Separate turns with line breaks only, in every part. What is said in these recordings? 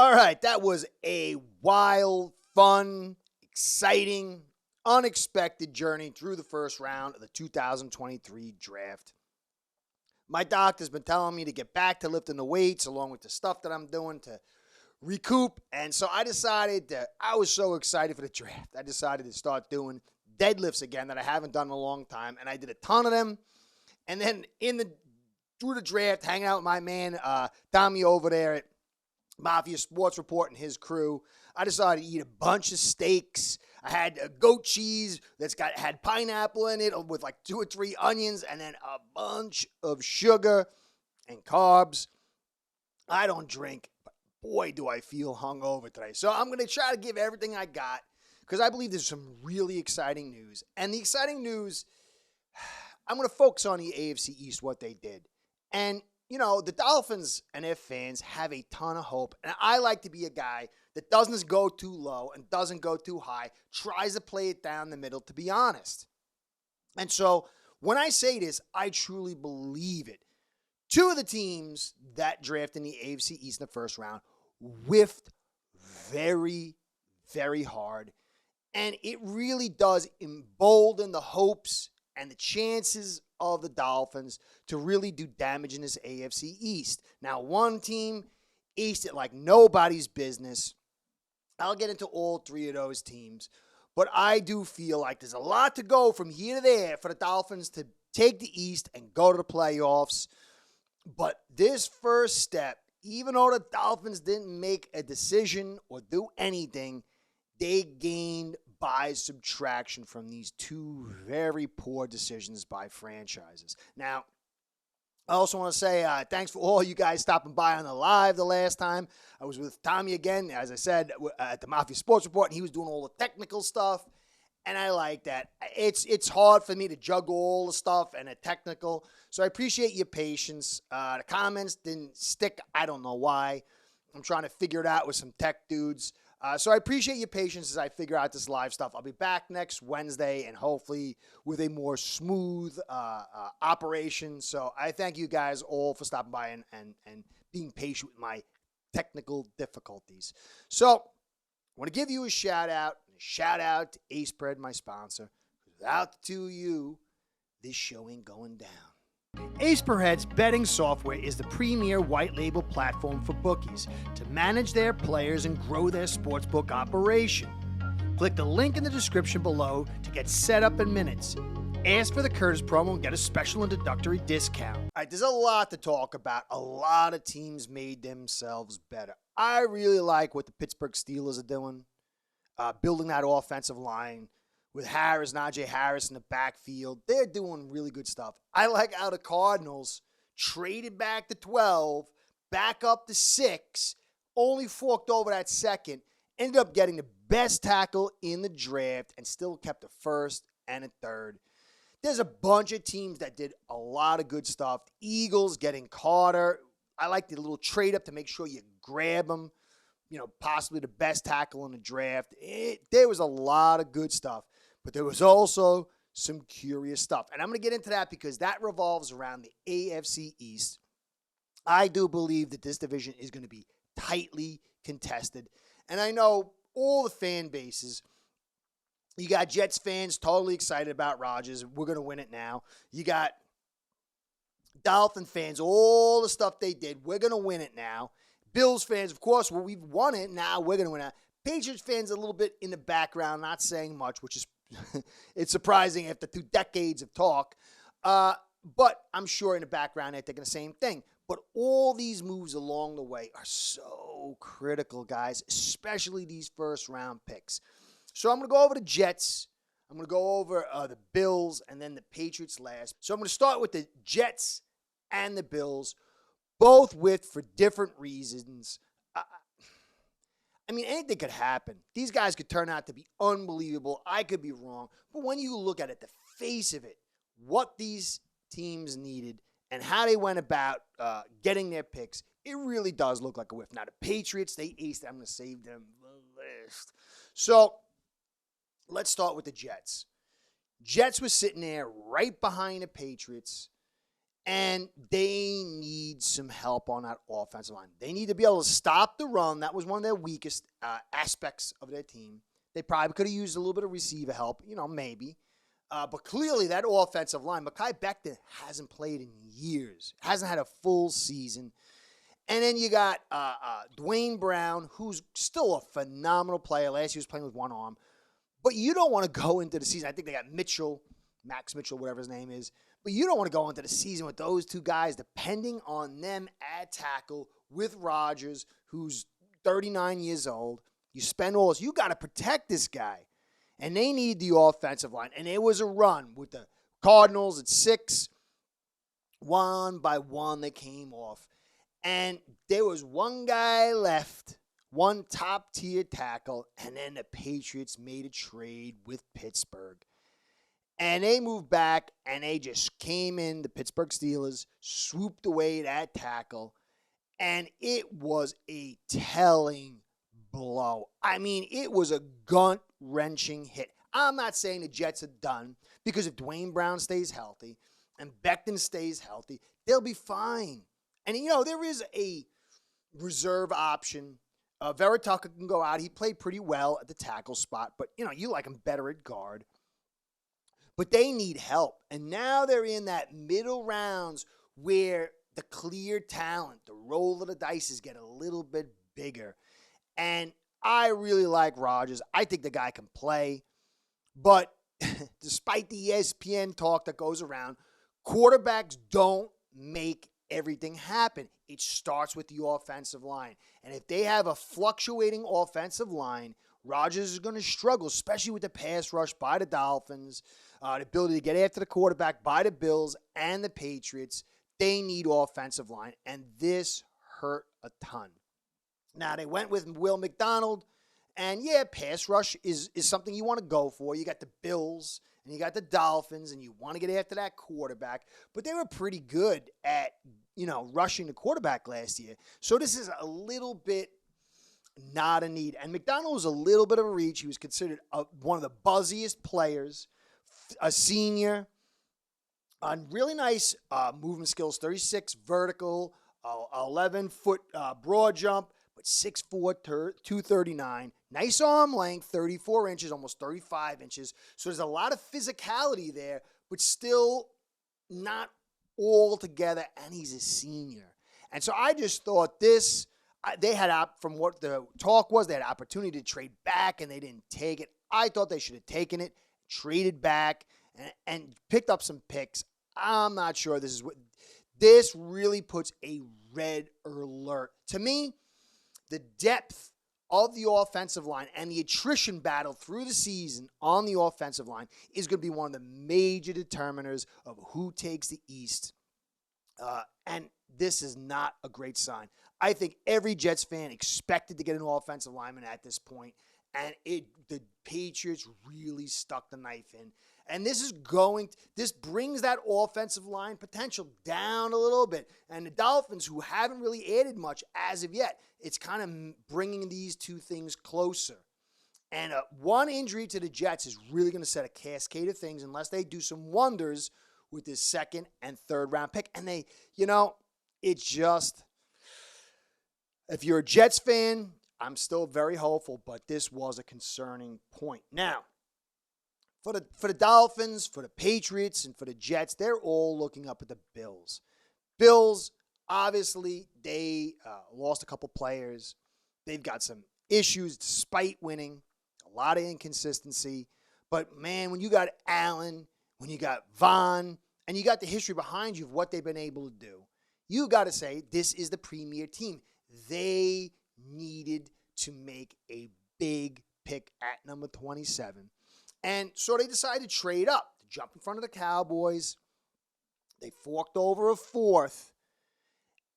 All right, that was a wild, fun, exciting, unexpected journey through the first round of the 2023 draft. My doctor's been telling me to get back to lifting the weights along with the stuff that I'm doing to recoup. And so I was so excited for the draft. I decided to start doing deadlifts again that I haven't done in a long time. And I did a ton of them. And then through the draft, hanging out with my man, Tommy over there at Mafia Sports Report and his crew, I decided to eat a bunch of steaks. I had a goat cheese had pineapple in it with like 2 or 3 onions and then a bunch of sugar and carbs. I don't drink, but boy, do I feel hungover today. So I'm going to try to give everything I got because I believe there's some really exciting news. And the exciting news, I'm going to focus on the AFC East, what they did. And you know, the Dolphins and their fans have a ton of hope. And I like to be a guy that doesn't go too low and doesn't go too high, tries to play it down the middle, to be honest. And so when I say this, I truly believe it. 2 of the teams that drafted in the AFC East in the first round whiffed very, very hard. And it really does embolden the hopes and the chances of the Dolphins to really do damage in this AFC East. Now, one team aced it like nobody's business. I'll get into all 3 of those teams. But I do feel like there's a lot to go from here to there for the Dolphins to take the East and go to the playoffs. But this first step, even though the Dolphins didn't make a decision or do anything, they gained by subtraction from these 2 very poor decisions by franchises. Now, I also want to say thanks for all you guys stopping by on the live the last time. I was with Tommy again, as I said, at the Mafia Sports Report, and he was doing all the technical stuff, and I like that. It's hard for me to juggle all the stuff and the technical, so I appreciate your patience. The comments didn't stick. I don't know why. I'm trying to figure it out with some tech dudes. So I appreciate your patience as I figure out this live stuff. I'll be back next Wednesday and hopefully with a more smooth operation. So I thank you guys all for stopping by and being patient with my technical difficulties. So I want to give you a shout out to AceBread, my sponsor. Without the 2 of you, this show ain't going down. AceBread's betting software is the premier white label platform for bookies to manage their players and grow their sportsbook operation. Click the link in the description below to get set up in minutes. Ask for the Curtis promo and get a special introductory discount. All right, there's a lot to talk about. A lot of teams made themselves better. I really like what the Pittsburgh Steelers are doing, building that offensive line. With Harris, Najee Harris in the backfield. They're doing really good stuff. I like how the Cardinals traded back to 12, back up to 6, only forked over that second, ended up getting the best tackle in the draft, and still kept a first and a third. There's a bunch of teams that did a lot of good stuff. The Eagles getting Carter. I like the little trade up to make sure you grab them. You know, possibly the best tackle in the draft. There was a lot of good stuff. But there was also some curious stuff. And I'm going to get into that because that revolves around the AFC East. I do believe that this division is going to be tightly contested. And I know all the fan bases, you got Jets fans totally excited about Rodgers. We're going to win it now. You got Dolphin fans, all the stuff they did. We're going to win it now. Bills fans, of course, well, we've won it. Now we're going to win it. Patriots fans a little bit in the background, not saying much, which is it's surprising after 2 decades of talk. But I'm sure in the background they're thinking the same thing. But all these moves along the way are so critical, guys, especially these first-round picks. So I'm going to go over the Jets. I'm going to go over the Bills and then the Patriots last. So I'm going to start with the Jets and the Bills, both for different reasons. I mean, anything could happen. These guys could turn out to be unbelievable. I could be wrong. But when you look at it, the face of it, what these teams needed and how they went about getting their picks, it really does look like a whiff. Now, the Patriots, they aced it. I'm going to save them the list. So let's start with the Jets. Jets was sitting there right behind the Patriots. And they need some help on that offensive line. They need to be able to stop the run. That was one of their weakest aspects of their team. They probably could have used a little bit of receiver help, maybe. But clearly that offensive line, Mekhi Becton hasn't played in years, hasn't had a full season. And then you got Dwayne Brown, who's still a phenomenal player. Last year he was playing with one arm. But you don't want to go into the season. I think they got Max Mitchell, whatever his name is. But you don't want to go into the season with those two guys depending on them at tackle with Rodgers, who's 39 years old. You spend all this. You got to protect this guy. And they need the offensive line. And it was a run with the Cardinals at 6. One by one, they came off. And there was one guy left, one top-tier tackle, and then the Patriots made a trade with Pittsburgh. And they moved back, and they just came in, the Pittsburgh Steelers, swooped away that tackle, and it was a telling blow. I mean, it was a gut-wrenching hit. I'm not saying the Jets are done, because if Dwayne Brown stays healthy and Becton stays healthy, they'll be fine. And, there is a reserve option. Vera Tucker can go out. He played pretty well at the tackle spot, but, you like him better at guard. But they need help. And now they're in that middle rounds where the clear talent, the roll of the dice get a little bit bigger. And I really like Rodgers. I think the guy can play. But despite the ESPN talk that goes around, quarterbacks don't make everything happen. It starts with the offensive line. And if they have a fluctuating offensive line, Rodgers is going to struggle, especially with the pass rush by the Dolphins, the ability to get after the quarterback by the Bills and the Patriots. They need offensive line, and this hurt a ton. Now, they went with Will McDonald, and pass rush is something you want to go for. You got the Bills, and you got the Dolphins, and you want to get after that quarterback, but they were pretty good at, rushing the quarterback last year. So this is a little bit not a need. And McDonald was a little bit of a reach. He was considered one of the buzziest players, a senior, on really nice movement skills, 36 vertical, 11-foot broad jump, but 6'4", 239. Nice arm length, 34 inches, almost 35 inches. So there's a lot of physicality there, but still not all together, and he's a senior. And so I just thought they had, from what the talk was, they had opportunity to trade back, and they didn't take it. I thought they should have taken it, traded back, and picked up some picks. I'm not sure this really puts a red alert. To me, the depth of the offensive line and the attrition battle through the season on the offensive line is going to be one of the major determiners of who takes the East. And this is not a great sign. I think every Jets fan expected to get an offensive lineman at this point, and the Patriots really stuck the knife in. And this brings that offensive line potential down a little bit. And the Dolphins, who haven't really added much as of yet, it's kind of bringing these two things closer. And one injury to the Jets is really going to set a cascade of things unless they do some wonders with this second and third round pick. And it's just, if you're a Jets fan, I'm still very hopeful, but this was a concerning point. Now, for the Dolphins, for the Patriots, and for the Jets, they're all looking up at the Bills. Bills, obviously, they lost a couple players. They've got some issues despite winning, a lot of inconsistency. But, man, when you got Allen, when you got Vaughn, and you got the history behind you of what they've been able to do, you got to say this is the premier team. They needed to make a big pick at number 27. And so they decided to trade up to jump in front of the Cowboys. They forked over a fourth.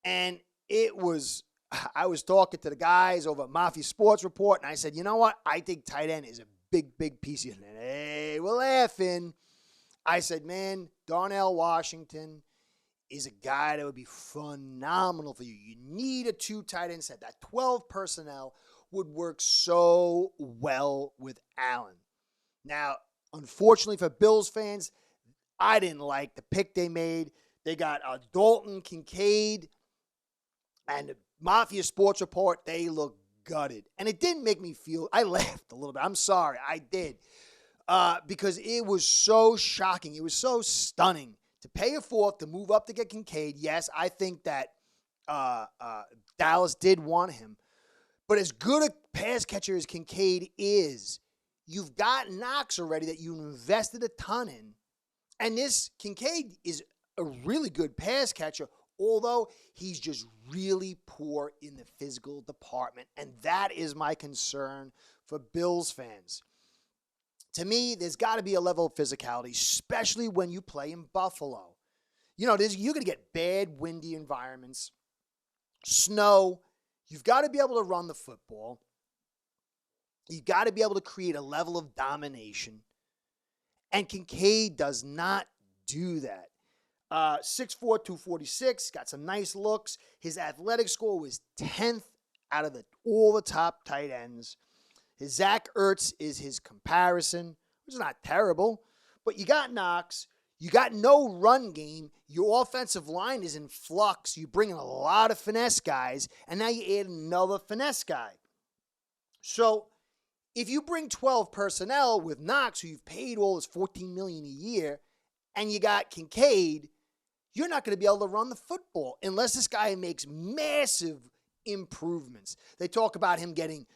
And I was talking to the guys over at Mafia Sports Report, and I said, you know what? I think tight end is a big, big piece of it. And they were laughing. I said, man, Darnell Washington is a guy that would be phenomenal for you. You need a 2 tight end set. That 12 personnel would work so well with Allen. Now, unfortunately for Bills fans, I didn't like the pick they made. They got Dalton, Kincaid, and the Mafia Sports Report. They look gutted. And it didn't make me feel, I laughed a little bit. I'm sorry, I did. Because it was so shocking. It was so stunning to pay a fourth to move up to get Kincaid. Yes, I think that Dallas did want him. But as good a pass catcher as Kincaid is, you've got Knox already that you invested a ton in. And this Kincaid is a really good pass catcher, although he's just really poor in the physical department. And that is my concern for Bills fans. To me, there's got to be a level of physicality, especially when you play in Buffalo. You're going to get bad, windy environments, snow. You've got to be able to run the football. You've got to be able to create a level of domination. And Kincaid does not do that. 6'4", 246, got some nice looks. His athletic score was 10th out of all the top tight ends. His Zach Ertz is his comparison, which is not terrible. But you got Knox. You got no run game. Your offensive line is in flux. You bring in a lot of finesse guys, and now you add another finesse guy. So if you bring 12 personnel with Knox, who you've paid all his $14 million a year, and you got Kincaid, you're not going to be able to run the football unless this guy makes massive improvements. They talk about him getting,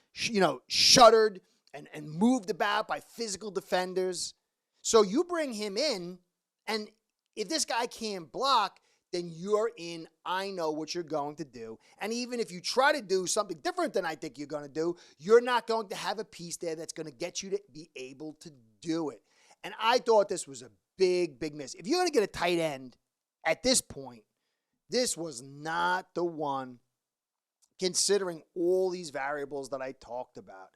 shuttered and moved about by physical defenders. So you bring him in, and if this guy can't block, then you're in, I know what you're going to do. And even if you try to do something different than I think you're going to do, you're not going to have a piece there that's going to get you to be able to do it. And I thought this was a big, big miss. If you're going to get a tight end at this point, this was not the one, considering all these variables that I talked about.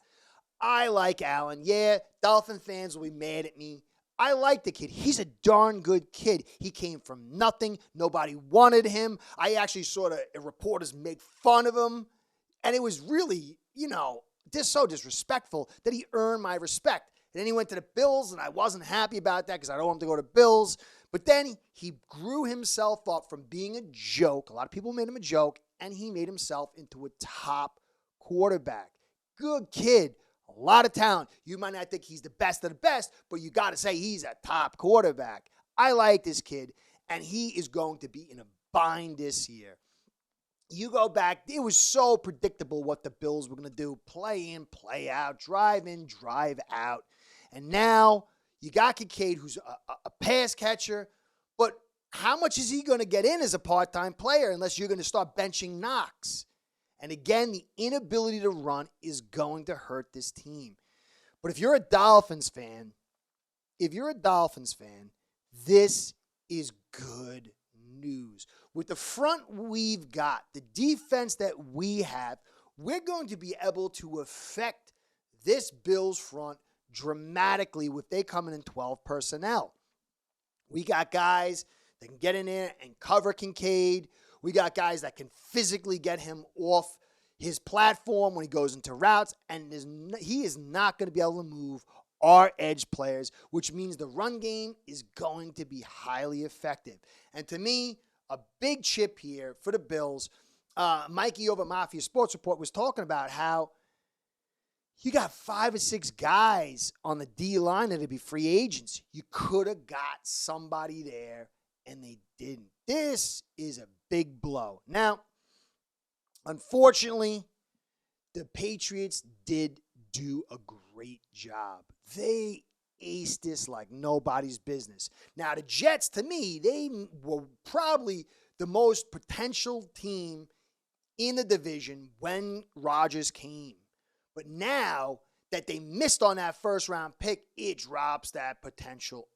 I like Allen. Yeah, Dolphin fans will be mad at me. I like the kid. He's a darn good kid. He came from nothing. Nobody wanted him. I actually saw the reporters make fun of him. And it was really, just so disrespectful that he earned my respect. And then he went to the Bills, and I wasn't happy about that because I don't want him to go to Bills. But then he grew himself up from being a joke. A lot of people made him a joke, and he made himself into a top quarterback. Good kid. A lot of talent. You might not think he's the best of the best, but you got to say he's a top quarterback. I like this kid, and he is going to be in a bind this year. You go back, it was so predictable what the Bills were going to do. Play in, play out, drive in, drive out. And now you got Kincaid, who's a pass catcher, but how much is he going to get in as a part-time player unless you're going to start benching Knox? And again, the inability to run is going to hurt this team. But if you're a Dolphins fan, this is good news. With the front we've got, the defense that we have, we're going to be able to affect this Bills front dramatically if they come in 12 personnel. We got guys that can get in there and cover Kincaid. We got guys that can physically get him off his platform when he goes into routes, and he is not going to be able to move our edge players, which means the run game is going to be highly effective. And to me, a big chip here for the Bills. Mikey over Mafia Sports Report was talking about how you got 5 or 6 guys on the D-line that'd be free agents. You could have got somebody there, and they didn't. This is a big blow. Now, unfortunately, the Patriots did do a great job. They aced this like nobody's business. Now, the Jets, to me, they were probably the most potential team in the division when Rodgers came. But now that they missed on that first-round pick, it drops that potential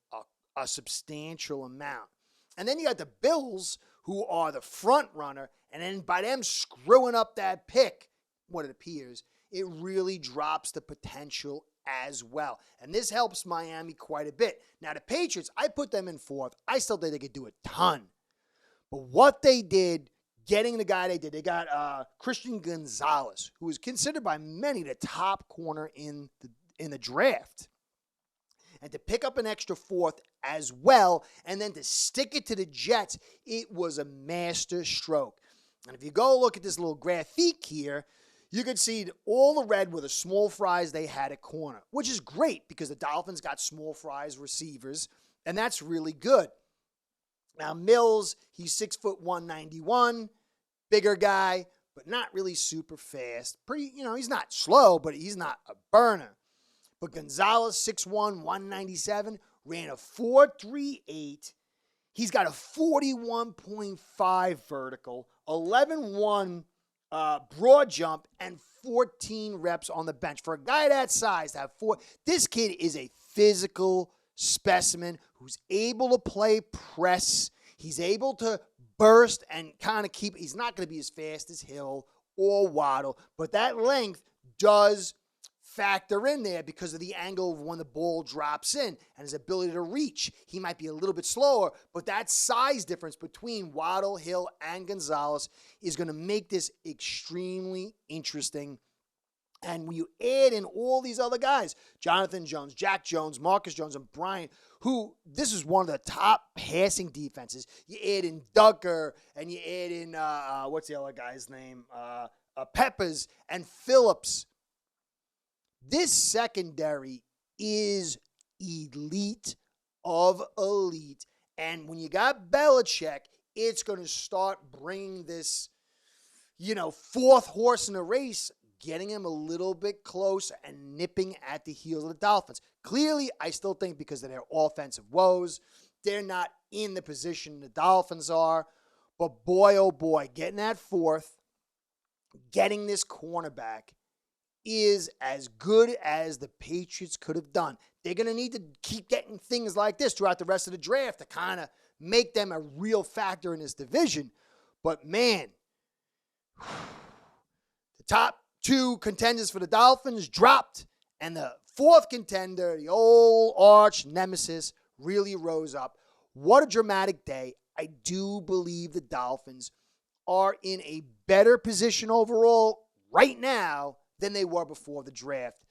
a substantial amount. And then you got the Bills, who are the front runner, and then by them screwing up that pick, what it appears, it really drops the potential as well. And this helps Miami quite a bit. Now, the Patriots, I put them in 4th. I still think they could do a ton. But what they did, getting the guy they did, they got Christian Gonzalez, who is considered by many the top corner in the draft. and to pick up an extra fourth as well, and then to stick it to the Jets, it was a master stroke. And if you go look at this little graphique here, you can see all the red were the small fries they had at corner, which is great because the Dolphins got small fries receivers, and that's really good. Now, Mills, he's 6'1", 191, bigger guy, but not really super fast. He's not slow, but he's not a burner. But Gonzalez, 6'1", 197, ran a 4.38. He's got a 41.5 vertical, 11.1 broad jump, and 14 reps on the bench. For a guy that size to have this kid is a physical specimen who's able to play press. He's able to burst and kind of he's not going to be as fast as Hill or Waddle, but that length does factor in there because of the angle of when the ball drops in and his ability to reach. He might be a little bit slower, but that size difference between Waddle, Hill, and Gonzalez is going to make this extremely interesting. And when you add in all these other guys, Jonathan Jones, Jack Jones, Marcus Jones, and Bryant, who this is one of the top passing defenses. You add in Ducker, and you add in, what's the other guy's name? Peppers and Phillips. This secondary is elite of elite. And when you got Belichick, it's going to start bringing this, fourth horse in the race, getting him a little bit close and nipping at the heels of the Dolphins. Clearly, I still think because of their offensive woes, they're not in the position the Dolphins are. But boy, oh boy, getting that fourth, getting this cornerback is as good as the Patriots could have done. They're going to need to keep getting things like this throughout the rest of the draft to kind of make them a real factor in this division. But man, the top two contenders for the Dolphins dropped, and the fourth contender, the old arch nemesis, really rose up. What a dramatic day. I do believe the Dolphins are in a better position overall right now than they were before the draft,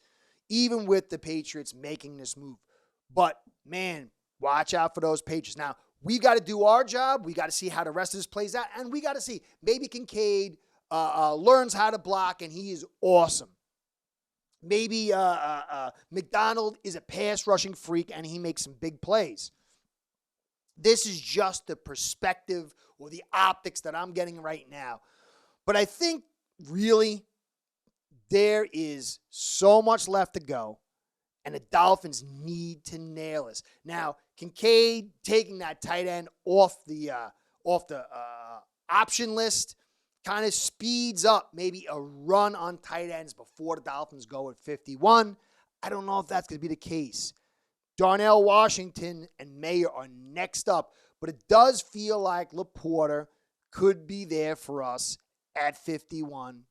even with the Patriots making this move. But, man, watch out for those Patriots. Now, we've got to do our job. We got to see how the rest of this plays out, and we got to see. Maybe Kincaid learns how to block, and he is awesome. Maybe McDonald is a pass-rushing freak, and he makes some big plays. This is just the perspective or the optics that I'm getting right now. But I think, really, there is so much left to go, and the Dolphins need to nail this. Now, Kincaid taking that tight end off the option list kind of speeds up maybe a run on tight ends before the Dolphins go at 51. I don't know if that's going to be the case. Darnell Washington and Mayer are next up, but it does feel like LaPorta could be there for us at 51.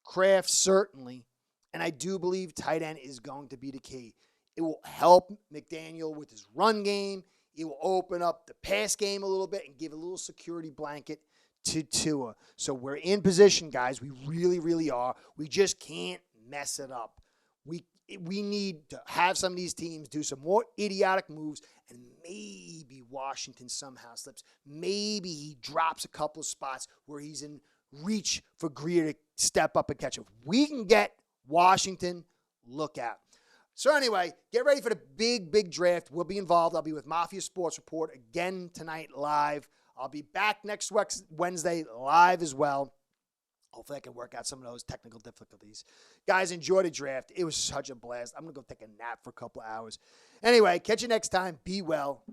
Kraft certainly, and I do believe tight end is going to be the key. It will help McDaniel with his run game. It will open up the pass game a little bit and give a little security blanket to Tua. So we're in position, guys. We really, really are. We just can't mess it up. We need to have some of these teams do some more idiotic moves, and maybe Washington somehow slips. Maybe he drops a couple of spots where he's in reach for Greer to step up and catch him. If we can get Washington, look out. So anyway, get ready for the big draft. We'll be involved. I'll be with Mafia Sports Report again tonight live. I'll be back next Wednesday live as well. Hopefully I can work out some of those technical difficulties. Guys, enjoy the draft. It was such a blast. I'm going to go take a nap for a couple of hours. Anyway, catch you next time. Be well.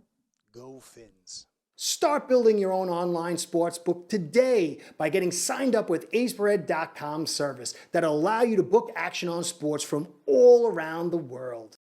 Go Fins. Start building your own online sports book today by getting signed up with AceBread.com service that'll allow you to book action on sports from all around the world.